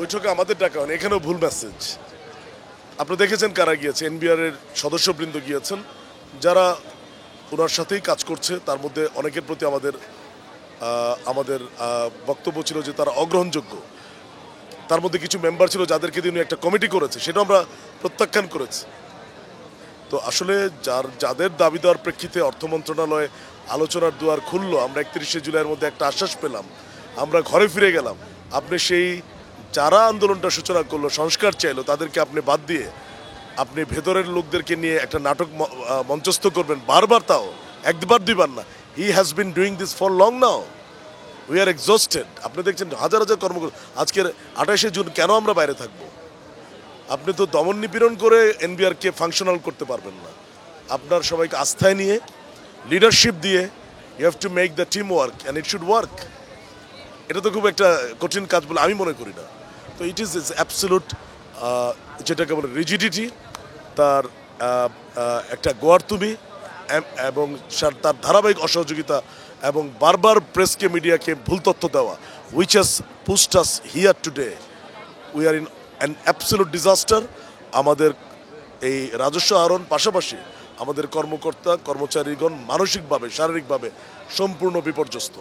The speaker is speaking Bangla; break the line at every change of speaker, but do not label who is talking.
বৈঠকে আমাদের ডাকা হয়নি, এখানেও ভুল মেসেজ। আপনি দেখেছেন কারা গিয়েছে, এনবিআর এর সদস্যবৃন্দ গিয়েছেন, যারা ওনার সাথেই কাজ করছে। তার মধ্যে অনেকের প্রতি আমাদের বক্তব্য ছিল যে তারা অগ্রহণযোগ্য। তার মধ্যে কিছু মেম্বার ছিল যাদেরকে দিয়ে উনি একটা কমিটি করেছে, সেটা আমরা প্রত্যাখ্যান করেছি। তো আসলে যাদের দাবি দেওয়ার প্রেক্ষিতে অর্থ মন্ত্রণালয়ে আলোচনার দুয়ার খুললো, আমরা 31শে জুলাইয়ের মধ্যে একটা আশ্বাস পেলাম, আমরা ঘরে ফিরে গেলাম। আপনি সেই যারা আন্দোলনটা সূচনা করলো, সংস্কার চাইলো, তাদেরকে আপনি বাদ দিয়ে আপনি ভেতরের লোকদেরকে নিয়ে একটা নাটক মঞ্চস্থ করবেন বারবার, তাও একবার দুইবার না। He has been doing this for long now. We are exhausted. আপনি দেখছেন হাজার হাজার কর্মকর্তা। আজকের 28শে জুন কেন আমরা বাইরে থাকবো? আপনি তো দমন নিপীড়ন করে এনবিআরকে ফাংশনাল করতে পারবেন না। আপনার সবাইকে আস্থায় নিয়ে, লিডারশিপ দিয়ে, you have to make the team work and it should work. এটা তো খুব একটা কঠিন কাজ বলে আমি মনে করি না। তো ইট ইজ অ্যাবসলিউট, যেটাকে বলে রিজিডিটি, তার একটা গোয়ার্তুমি এবং তার ধারাবাহিক অসহযোগিতা এবং বারবার প্রেসকে মিডিয়াকে ভুল তথ্য দেওয়া, which has post us here today. We are in an absolute disaster. আমাদের এই রাজস্ব আহরণ পাশাপাশি আমাদের কর্মকর্তা কর্মচারীগণ মানসিকভাবে, শারীরিকভাবে সম্পূর্ণ বিপর্যস্ত।